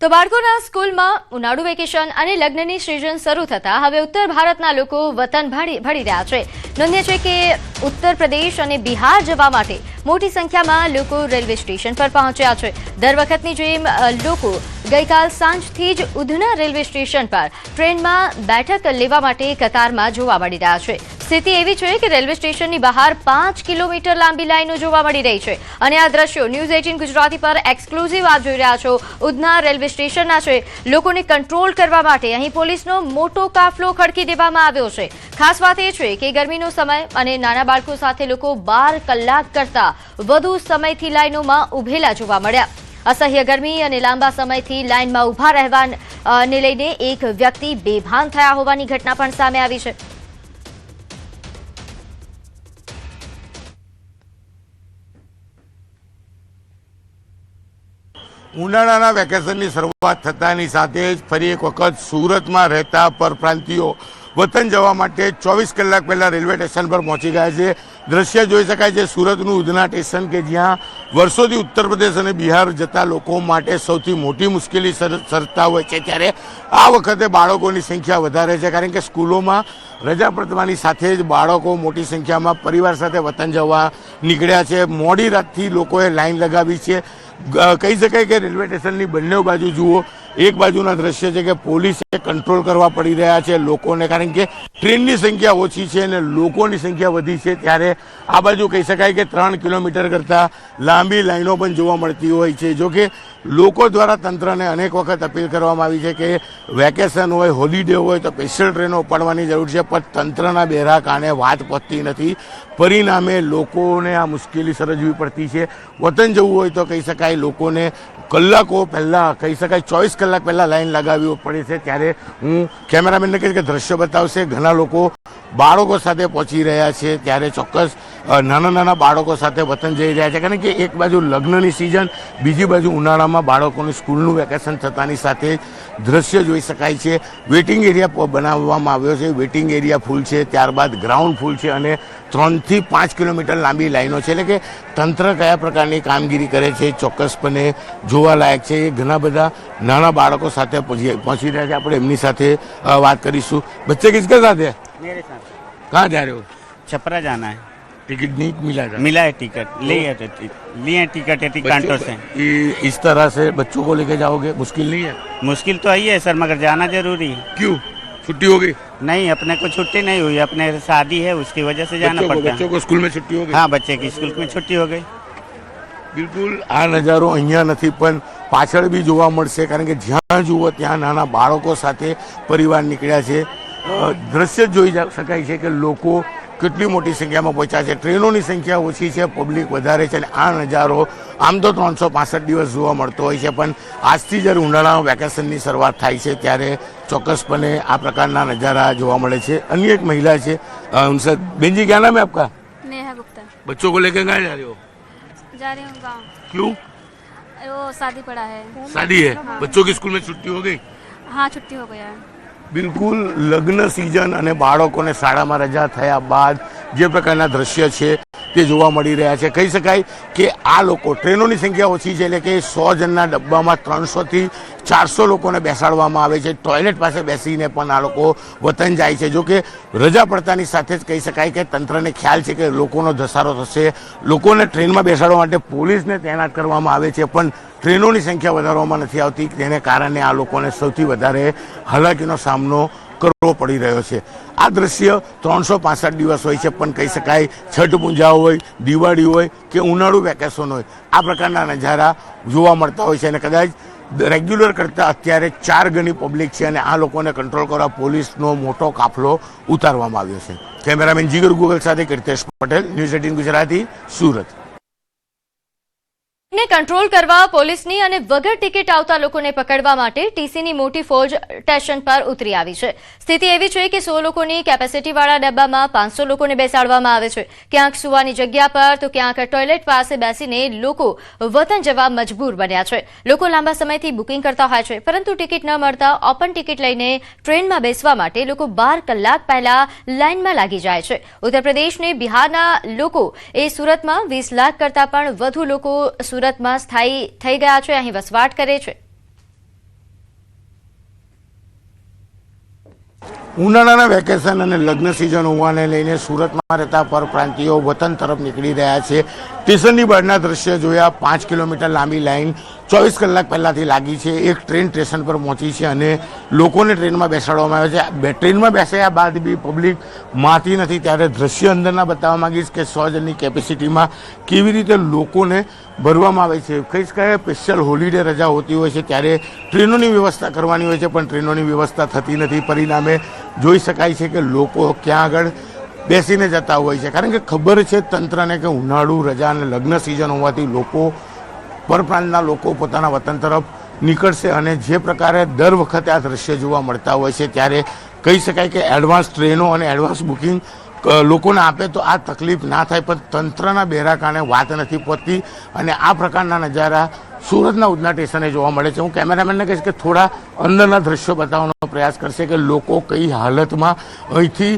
તો બાળકોના સ્કૂલમાં ઉનાળુ વેકેશન અને લગ્નની સિઝન શરૂ થતા હવે ઉત્તર ભારતના લોકો વતન ભળી રહ્યા છે। નોંધ્ય છે કે ઉત્તર પ્રદેશ અને બિહાર જવા માટે મોટી સંખ્યામાં લોકો રેલવે સ્ટેશન પર પહોંચ્યા છે। દર વખતની જેમ લોકો ગઈકાલ સાંજથી જ ઉધના રેલવે સ્ટેશન પર ટ્રેનમાં બેઠક લેવા માટે કતારમાં જોવા મળી રહ્યા છે। સ્થિતિ એવી છે કે રેલવે સ્ટેશનની બહાર 5 કિલોમીટર લાંબી લાઈનો જોવા મળી રહી છે અને આ દ્રશ્યો ન્યૂઝ 18 ગુજરાતી પર એક્સક્લુઝિવ આપ જોઈ રહ્યા છો। ઉધના રેલવે સ્ટેશનના છે લોકોને કંટ્રોલ કરવા માટે અહીં પોલીસનો મોટો કાફલો ખડકી દેવામાં આવ્યો છે। ખાસ વાત એ છે કે ગરમીનો સમય અને નાના બાળકો સાથે લોકો 12 કલાક કરતા વધુ સમયથી લાઈનોમાં ઉભેલા જોવા મળ્યા। અસહ્ય ગરમી અને લાંબા સમયથી લાઈનમાં ઊભા રહેવાને લઈને એક વ્યક્તિ બેભાન થયા હોવાની ઘટના પણ સામે આવી છે। ઉનાળાના વેકેશનની શરૂઆત થતાની સાથે જ ફરી એક વખત સુરતમાં રહેતા પરપ્રાંતિયો વતન જવા માટે 24 કલાક પહેલા રેલવે સ્ટેશન પર પહોંચી ગયા છે। દ્રશ્ય જોઈ શકાય છે સુરતનું ઉધના સ્ટેશન કે જ્યાં વર્ષોથી ઉત્તર પ્રદેશ અને બિહાર જતા લોકો માટે સૌથી મોટી મુશ્કેલી સર્જતા હોય છે, ત્યારે આ વખતે બાળકોની સંખ્યા વધારે છે કારણ કે સ્કૂલોમાં રજા પડવાની સાથે જ બાળકો મોટી સંખ્યામાં પરિવાર સાથે વતન જવા નીકળ્યા છે। મોડી રાતથી લોકોએ લાઈન લગાવી છે। કહી શકાય કે રેલવે સ્ટેશનની બંને બાજુ જુઓ, એક બાજુના દ્રશ્ય છે કે પોલીસે કંટ્રોલ કરવા પડી રહ્યા છે લોકોને કારણ કે ટ્રેનની સંખ્યા ઓછી છે અને લોકોની સંખ્યા વધી છે। ત્યારે આ બાજુ કહી શકાય કે 3 કિલોમીટર કરતાં લાંબી લાઈનો પણ જોવા મળતી હોય છે। જો કે લોકો દ્વારા તંત્રને અનેક વખત અપીલ કરવામાં આવી છે કે વેકેશન હોય, હોલિડે હોય તો સ્પેશિયલ ટ્રેનો ઉપાડવાની જરૂર છે, પણ તંત્રના બેરા કાને વાત પહોંચતી નથી। પરિણામે લોકોને આ મુશ્કેલી સર્જવી પડતી છે। વતન જવું હોય તો કહી શકાય લોકોને કલાકો પહેલાં કહી શકાય 24 કલાક પહેલાં લાઈન લગાવવી પડે છે। ત્યારે હું કેમેરામેનને કહીશ કે દ્રશ્ય બતાવશે, ઘણા લોકો બાળકો સાથે પહોંચી રહ્યા છે। ત્યારે ચોક્કસ નાના બાળકો સાથે વતન જઈ રહ્યા છે કારણ કે એક બાજુ લગ્નની સિઝન, બીજી બાજુ ઉનાળામાં બાળકોની સ્કૂલનું વેકેશન થતાની સાથે દ્રશ્ય જોઈ શકાય છે। વેઇટિંગ એરિયા બનાવવામાં આવ્યો છે, વેઇટિંગ એરિયા ફૂલ છે, ત્યારબાદ ગ્રાઉન્ડ ફૂલ છે અને 3 થી 5 કિલોમીટર લાંબી લાઈનો છે। એટલે કે તંત્ર કયા પ્રકારની કામગીરી કરે છે ચોક્કસપણે જોવાલાયક છે। એ ઘણા બધા નાના બાળકો સાથે પહોંચી રહ્યા છે, આપણે એમની સાથે વાત કરીશું। બચ્ચે કિસકે સાથ હે? मेरे साथ। कहाँ जा रहे हो? छपरा जाना है। टिकट नहीं मिला था? मिला है टिकट, लिए टिकट है काउंटर से। इस तरह से बच्चों को लेके जाओगे, मुश्किल नहीं है? मुश्किल तो आई है सर, मगर जाना जरूरी है। क्यों? छुट्टी हो गई? नहीं, अपने को छुट्टी नहीं हुई, अपने शादी है उसकी वजह से जाना पड़ता है। बच्चों को स्कूल में छुट्टी हो गई? हाँ, बच्चे की स्कूल में छुट्टी हो गई। બિલકુલ આ નજારો અહીંયા નથી પણ પાછળ બી જોવા મળશે કારણ કે જ્યાં જુઓ ત્યાં નાના બાળકો સાથે પરિવાર નીકળ્યા છે। દ્રશ્ય જોઈ શકાય છે કે લોકો કેટલી મોટી સંખ્યામાં પહોંચ્યા છે। ટ્રેનોની સંખ્યા ઓછી છે, પબ્લિક વધારે છે અને આ નજારો આમ તો 365 દિવસ જોવા મળતો હોય છે, પણ આજથી જ્યારે ઉનાળાના વેકેશનની શરૂઆત થાય છે ત્યારે ચોક્કસપણે આ પ્રકારના નજારા જોવા મળે છે। અન્ય એક મહિલા છે ઉનसे। બેન जी क्या नाम है आपका? नेहा गुप्ता। बच्चों को लेकर कहाँ जा रहे हो? जा रही हूँ गाँव। क्यों? वो शादी पड़ा है। शादी है? बच्चों की स्कूल में छुट्टी हो गई? हाँ, छुट्टी हो गया है। બિલકુલ લગ્ન સિઝન અને બાળકોને શાળામાં રજા થયા બાદ જે પ્રકારના દ્રશ્ય છે તે જોવા મળી રહ્યા છે। કહી શકાય કે આ લોકો ટ્રેનોની સંખ્યા ઓછી છે, એટલે કે 100 જણના ડબ્બામાં 300 થી 400 લોકોને બેસાડવામાં આવે છે। ટોયલેટ પાસે બેસીને પણ આ લોકો વતન જાય છે। જો કે રજા પડતાની સાથે જ કહી શકાય કે તંત્રને ખ્યાલ છે કે લોકોનો ધસારો થશે, લોકોને ટ્રેનમાં બેસાડવા માટે પોલીસને તૈનાત કરવામાં આવે છે, પણ ટ્રેનોની સંખ્યા વધારવામાં નથી આવતી, તેને કારણે આ લોકોને સૌથી વધારે હાલાકીનો સામનો કરવો પડી રહ્યો છે। આ દ્રશ્ય 365 દિવસ હોય છે, પણ કહી શકાય છઠ પૂજા હોય, દિવાળી હોય કે ઉનાળુ વેકેશન હોય આ પ્રકારના નજારા જોવા મળતા હોય છે અને કદાચ રેગ્યુલર કરતાં અત્યારે 4 ગણી પબ્લિક છે અને આ લોકોને કંટ્રોલ કરવા પોલીસનો મોટો કાફલો ઉતારવામાં આવ્યો છે। કેમેરામેન જીગર ગૂગલ સાથે કીર્તેશ પટેલ, ન્યૂઝ 18 ગુજરાતી, સુરત। ને કંટ્રોલ કરવા પોલીસની અને વગર ટિકિટ આવતા લોકોને પકડવા માટે ટીસીની મોટી ફોજ સ્ટેશન પર ઉતરી આવી છે। સ્થિતિ એવી છે કે 100 લોકોની કેપેસિટીવાળા ડબ્બામાં 500 લોકોને બેસાડવામાં આવે છે। ક્યાંક સુવાની જગ્યા પર તો ક્યાંક ટોયલેટ પાસે બેસીને લોકો વતન જવા મજબૂર બન્યા છે। લોકો લાંબા સમયથી બુકિંગ કરતા હોય છે, પરંતુ ટિકિટ ન મળતા ઓપન ટિકિટ લઈને ટ્રેનમાં બેસવા માટે લોકો 12 કલાક પહેલા લાઇનમાં લાગી જાય છે। ઉત્તર પ્રદેશ ને બિહારના લોકો એ સુરતમાં 20 લાખ કરતા પણ વધુ લોકો સુરતમાં સ્થાયી થઈ ગયા છે, અહીં વસવાટ કરે છે। ઉનાળાના વેકેશન અને લગ્ન સિઝન હોવાને લઈને સુરતમાં રહેતા પરપ્રાંતિયો વતન તરફ નીકળી રહ્યા છે. સ્ટેશનની બહારના દ્રશ્ય જોયા. 5 કિલોમીટર લાંબી લાઈન 24 કલાક પહેલાંથી લાગી છે. એક ટ્રેન સ્ટેશન પર પહોંચી છે અને લોકોને ટ્રેનમાં બેસાડવામાં આવે છે. ટ્રેનમાં બેસાડ્યા બાદ બી પબ્લિક માતી નથી. ત્યારે દ્રશ્ય અંદરના બતાવવા માંગીશ કે 100 જણની કેપેસિટીમાં કેવી રીતે લોકોને ભરવામાં આવે છે. કહીશ કે સ્પેશિયલ હોલિડે રજા હોતી હોય છે ત્યારે ટ્રેનોની વ્યવસ્થા કરવાની હોય છે, પણ ટ્રેનોની વ્યવસ્થા થતી નથી. પરિણામે જોઈ શકાય છે કે લોકો ક્યાં આગળ બેસીને જતા હોય છે, કારણ કે ખબર છે તંત્રને કે ઉનાળુ રજા અને લગ્ન સિઝન હોવાથી લોકો પરપ્રાંતના લોકો પોતાના વતન તરફ નીકળશે. અને જે પ્રકારે દર વખતે આ દ્રશ્ય જોવા મળતા હોય છે ત્યારે કહી શકાય કે એડવાન્સ ટ્રેનો અને એડવાન્સ બુકિંગ લોકોને આપે તો આ તકલીફ ના થાય, પણ તંત્રના બેરા કારણે વાત નથી પહોંચતી. અને આ પ્રકારના નજારા સુરતના ઉધના સ્ટેશને જોવા મળે છે. હું કેમેરામેનને કહીશ કે થોડા અંદરના દ્રશ્યો બતાવવાનો પ્રયાસ કરશે કે લોકો કઈ હાલતમાં અહીંથી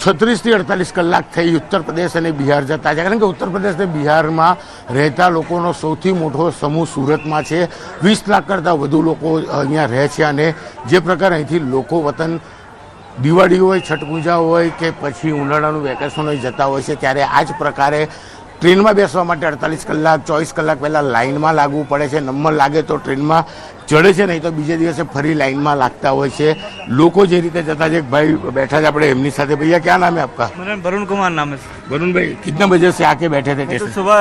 36 થી 48 કલાક થઈ ઉત્તર પ્રદેશ અને બિહાર જતા છે. કારણ કે ઉત્તર પ્રદેશ અને બિહારમાં રહેતા લોકોનો સૌથી મોટો સમૂહ સુરતમાં છે. 20 લાખ કરતાં વધુ લોકો અહીંયા રહે છે. અને જે પ્રકારે અહીંથી લોકો વતન દિવાળી હોય, છઠ પૂજા હોય કે પછી ઉનાળાનું વેકેશન હોય જતા હોય છે, ત્યારે આ જ પ્રકારે ટ્રેનમાં બેસવા માટે 48 કલાક 24 કલાક પહેલાં લાઇનમાં લાગવું પડે છે. નંબર લાગે તો ટ્રેનમાં ચડે છે, નહીં તો બીજે દિવસે ફરી લાઇનમાં લાગતા હોય છે. લોકો જે રીતે જતા છે, ભાઈ બેઠા છે આપણે એમની સાથે. ભૈया क्या नाम है आपका? मेरा वरुण कुमार नाम है। वरुण भाई कितने बजे से आके बैठे थे मैं तो स्टेशन? सुबह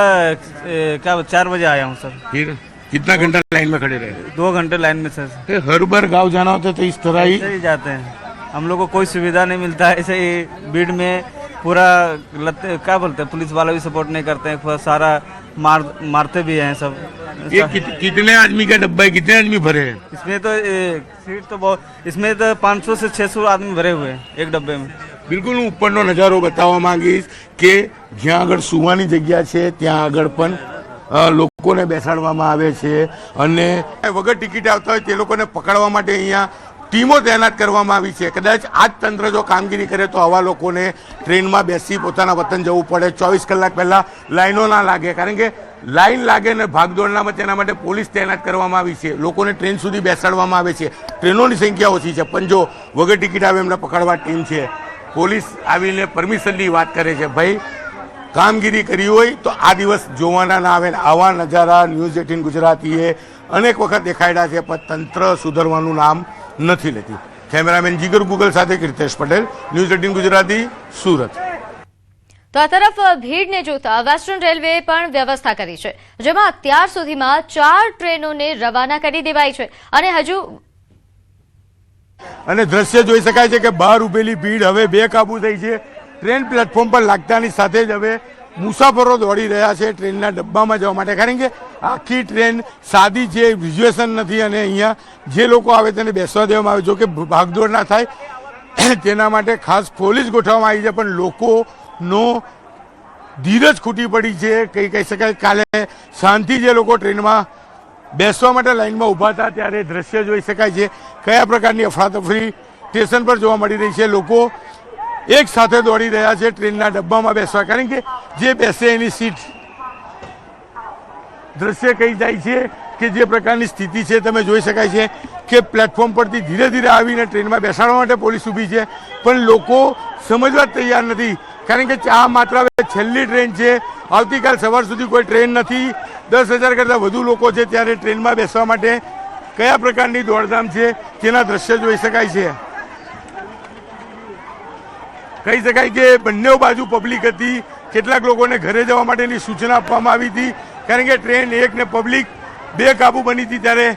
क्या 4 बजे आया हूँ सर। फिर कितना घंटा लाइन में खड़े रहे? 2 घंटे लाइन में सर। हर बार गाँव जाना होता तो इस तरह ही ऐसे ही जाते हैं हम लोग को, कोई सुविधा नहीं मिलता है। ऐसे ही भीड़ में पूरा क्या बोलते हैं, पुलिस वाले भी सपोर्ट नहीं करते हैं, सारा मारते भी हैं सब। ये कितने आदमी का डब्बा है, कितने आदमी भरे हैं? इसमें तो सीट तो बहुत, इसमें तो 500 से 600 आदमी भरे हुए हैं एक डब्बे में। બિલકુલ હું ઉપરનો નજારો બતાવવા માંગીશ કે જ્યાં આગળ સુવાની જગ્યા છે ત્યાં આગળ પણ લોકોને બેસાડવામાં આવે છે. અને વગર ટિકિટ આવતા હોય તે લોકોને પકડવા માટે અહીંયા ટીમો તૈનાત કરવામાં આવી છે. કદાચ આ જ તંત્ર જો કામગીરી કરે તો આવા લોકોને ટ્રેનમાં બેસી પોતાના વતન જવું પડે. 24 કલાક પહેલાં લાઈનો ના લાગે, કારણ કે લાઈન લાગે ને ભાગદોડનામાં તેના માટે પોલીસ તૈનાત કરવામાં આવી છે. લોકોને ટ્રેન સુધી બેસાડવામાં આવે છે. ટ્રેનોની સંખ્યા ઓછી છે, પણ જો વગર ટિકિટ આવે એમને પકડવા ટીમ છે. પોલીસ આવીને પરમિશનની વાત કરે છે. ભાઈ કામગીરી કરી હોય તો આ દિવસ જોવાના ના આવે. આવા નજારા ન્યૂઝ 18 ગુજરાતીએ અનેક વખત દેખાડ્યા છે, પણ તંત્ર સુધરવાનું નામ નથી લેતી. કેમેરામેન જીગર ગુગલ સાથે કીર્તેશ પટેલ, ન્યૂઝ 18 ગુજરાતી, સુરત. તો આ તરફ ભીડને જોતા વેસ્ટર્ન રેલવે પણ વ્યવસ્થા કરી છે, જેમાં અત્યાર સુધીમાં 4 ટ્રેનોને રવાના કરી દેવાઈ છે. અને દ્રશ્ય જોઈ શકાય છે કે બહાર ઉભેલી ભીડ હવે બેકાબુ થઈ છે. ટ્રેન પ્લેટફોર્મ પર લાગતાની સાથે જ હવે મુસાફરો દોડી રહ્યા છે ટ્રેનના ડબ્બામાં જવા માટે, કારણ કે આખી ટ્રેન સાદી છે, રિઝર્વેશન નથી. અને અહીંયા જે લોકો આવે તેને બેસવા દેવામાં આવે, જો કે ભાગદોડ ના થાય તેના માટે ખાસ પોલીસ ગોઠવવામાં આવી છે. પણ લોકોનો ધીરજ ખૂટી પડી છે. કહી શકાય કાલે શાંતિ જે લોકો ટ્રેનમાં બેસવા માટે લાઈનમાં ઊભા હતા ત્યારે દ્રશ્ય જોઈ શકાય છે કયા પ્રકારની અફરાતફરી સ્ટેશન પર જોવા મળી રહી છે. લોકો એક સાથે દોડી રહ્યા છે ટ્રેનના ડબ્બામાં બેસવા, કારણ કે જે બેસે એની સીટ. દ્રશ્ય કહી જાય છે કે જે પ્રકારની સ્થિતિ છે તમે જોઈ શકાય છે કે પ્લેટફોર્મ પરથી ધીરે ધીરે આવીને ટ્રેનમાં બેસાડવા માટે પોલીસ ઊભી છે, પણ લોકો સમજવા જ તૈયાર નથી. કારણ કે આ માત્ર છેલ્લી ટ્રેન છે, આવતીકાલ સવાર સુધી કોઈ ટ્રેન નથી. 10,000 કરતાં વધુ લોકો છે, ત્યારે ટ્રેનમાં બેસવા માટે કયા પ્રકારની દોડધામ છે તેના દ્રશ્ય જોઈ શકાય છે. કહી શકાય કે બંને બાજુ પબ્લિક હતી. કેટલાક લોકોને ઘરે જવા માટેની સૂચના આપવામાં આવી હતી, કારણ કે ટ્રેન એક ને પબ્લિક બેકાબુ બની હતી. ત્યારે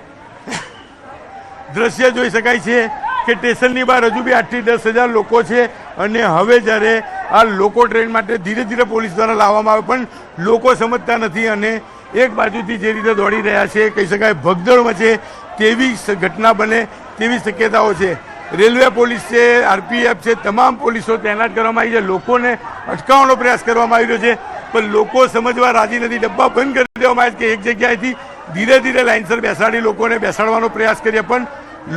દ્રશ્ય જોઈ શકાય છે કે સ્ટેશનની બહાર હજુ બી 8 થી 10,000 લોકો છે. અને હવે જ્યારે આ લોકો ટ્રેન માટે ધીરે ધીરે પોલીસ દ્વારા લાવવામાં આવે, પણ લોકો સમજતા નથી અને એક બાજુથી જે રીતે દોડી રહ્યા છે, કહી શકાય ભગદડ મચે તેવી ઘટના બને તેવી શક્યતાઓ છે. રેલવે પોલીસ છે, આરપીએફ છે, તમામ પોલીસો તૈનાત કરવામાં આવી છે. લોકોને અટકાવવાનો પ્રયાસ કરવામાં આવી રહ્યો છે, પણ લોકો સમજવા રાજી નથી. ડબ્બા બંધ કરી દેવામાં આવે છે કે એક જગ્યાએથી ધીરે ધીરે લાઇનસર બેસાડી લોકોને બેસાડવાનો પ્રયાસ કરીએ, પણ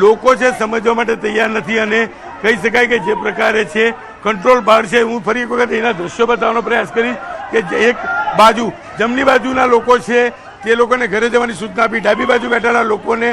લોકો છે સમજવા માટે તૈયાર નથી. અને કહી શકાય કે જે પ્રકારે છે કંટ્રોલ બહાર છે. હું ફરી એક વખત એના દ્રશ્યો બતાવવાનો પ્રયાસ કરીશ કે એક બાજુ જમણી બાજુના લોકો છે તે લોકોને ઘરે જવાની સૂચના આપી, ડાબી બાજુ બેઠેલા લોકોને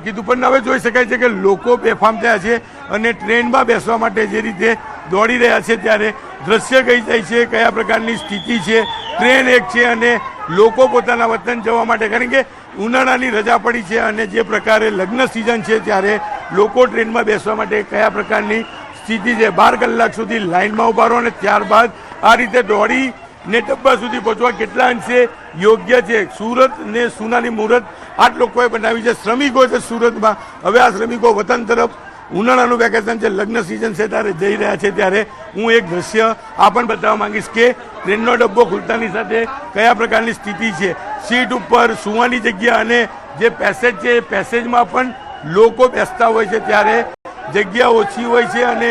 કીધું. પણ હવે જોઈ શકાય છે કે લોકો બેફામ થયા છે અને ટ્રેનમાં બેસવા માટે જે રીતે દોડી રહ્યા છે ત્યારે દ્રશ્ય કઈ જાય છે, કયા પ્રકારની સ્થિતિ છે. ટ્રેન એક છે અને લોકો પોતાના વતન જવા માટે, કારણ કે ઉનાળાની રજા પડી છે અને જે પ્રકારે લગ્ન સિઝન છે ત્યારે લોકો ટ્રેનમાં બેસવા માટે કયા પ્રકારની સ્થિતિ છે. 12 કલાક સુધી લાઇનમાં ઉભા રહો અને ત્યારબાદ આ રીતે દોડીને ડબ્બા સુધી પહોંચવા કેટલા અંશે યોગ્ય છે. સુરત ને સોનાની મુહૂર્ત આ જ લોકોએ બનાવી છે. શ્રમિકો છે સુરતમાં. હવે આ શ્રમિકો વતન તરફ ઉનાળાનું વેકેશન છે, લગ્ન સિઝન છે ત્યારે જઈ રહ્યા છે. ત્યારે હું એક દ્રશ્ય આ પણ બતાવવા માંગીશ કે ટ્રેનનો ડબ્બો ખુલતાની સાથે કયા પ્રકારની સ્થિતિ છે. સીટ ઉપર સુવાની જગ્યા અને જે પેસેજ છે એ પેસેજમાં પણ લોકો બેસતા હોય છે ત્યારે જગ્યા ઓછી હોય છે અને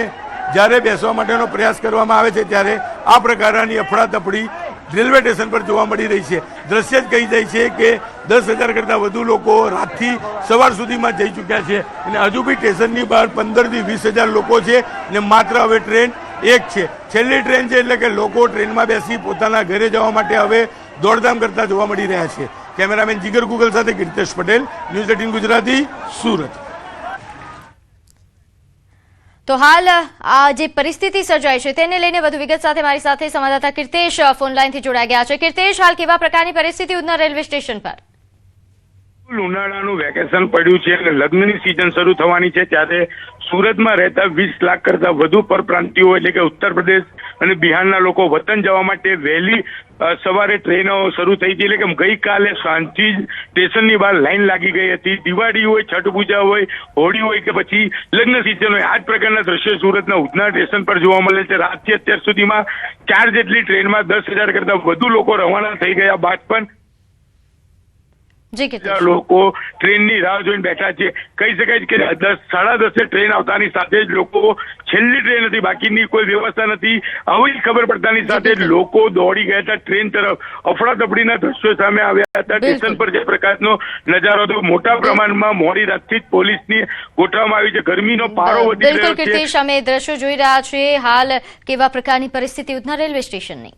જ્યારે બેસવા માટેનો પ્રયાસ કરવામાં આવે છે ત્યારે આ પ્રકારની અફડાતફડી રેલવે સ્ટેશન પર જોવા મળી રહી છે. દ્રશ્ય જ કહી જાય છે કે 10,000 કરતાં વધુ લોકો રાતથી સવાર સુધીમાં જઈ ચૂક્યા છે અને હજુ બી સ્ટેશનની બહાર 15,000 થી 20,000 લોકો છે અને માત્ર હવે ટ્રેન એક છે, છેલ્લી ટ્રેન છે. એટલે કે લોકો ટ્રેનમાં બેસી પોતાના ઘરે જવા માટે હવે દોડધામ કરતા જોવા મળી રહ્યા છે. કેમેરામેન જીગર ગુગલ સાથે કીર્તેશ પટેલ, ન્યૂઝ 18 ગુજરાતી, સુરત. તો હાલ આ જે પરિસ્થિતિ સર્જાઈ છે તેને લઈને વધુ વિગત સાથે મારી સાથે સંવાદદાતા કીર્તેશ ફોન લાઈનથી જોડાઈ ગયા છે. કીર્તેશ, હાલ કેવા પ્રકારની પરિસ્થિતિ ઉધના રેલવે સ્ટેશન પર? ઉનાળાનું વેકેશન પડ્યું છે અને લગ્નની સિઝન શરૂ થવાની છે ત્યારે સુરતમાં રહેતા 20 લાખ કરતા વધુ પરપ્રાંતિયો એટલે કે ઉત્તર પ્રદેશ અને બિહારના લોકો વતન જવા માટે વહેલી સવારે ટ્રેનો શરૂ થઈ હતી. એટલે કે ગઈકાલે સાંજથી જ સ્ટેશનની બહાર લાઈન લાગી ગઈ હતી. દિવાળી હોય, છઠ પૂજા હોય, હોળી હોય કે પછી લગ્ન સિઝન હોય, આ જ પ્રકારના દ્રશ્યો સુરતના ઉધના સ્ટેશન પર જોવા મળે છે. રાતથી અત્યાર સુધીમાં 4 જેટલી ટ્રેનમાં 10,000 કરતા વધુ લોકો રવાના થઈ ગયા બાદ પણ લોકો ટ્રેનની રાહ જોઈને બેઠા છે. કહી શકાય કે 10:30 ટ્રેન આવતાની સાથે જ લોકો છેલ્લી ટ્રેન હતી, બાકીની કોઈ વ્યવસ્થા નથી. આવી ખબર પડતાની સાથે જ લોકો દોડી ગયા હતા ટ્રેન તરફ. અફડાતફડીના દ્રશ્યો સામે આવ્યા હતા. સ્ટેશન પર જે પ્રકારનો નજારો હતો, મોટા પ્રમાણમાં મોડી રાતથી જ પોલીસની ગોઠવવામાં આવી છે. ગરમીનો પારો વધી રહ્યો છે. બિલકુલ કીર્તેશ, અમે દ્રશ્યો જોઈ રહ્યા છીએ. હાલ કેવા પ્રકારની પરિસ્થિતિ ઉધના રેલવે સ્ટેશનની?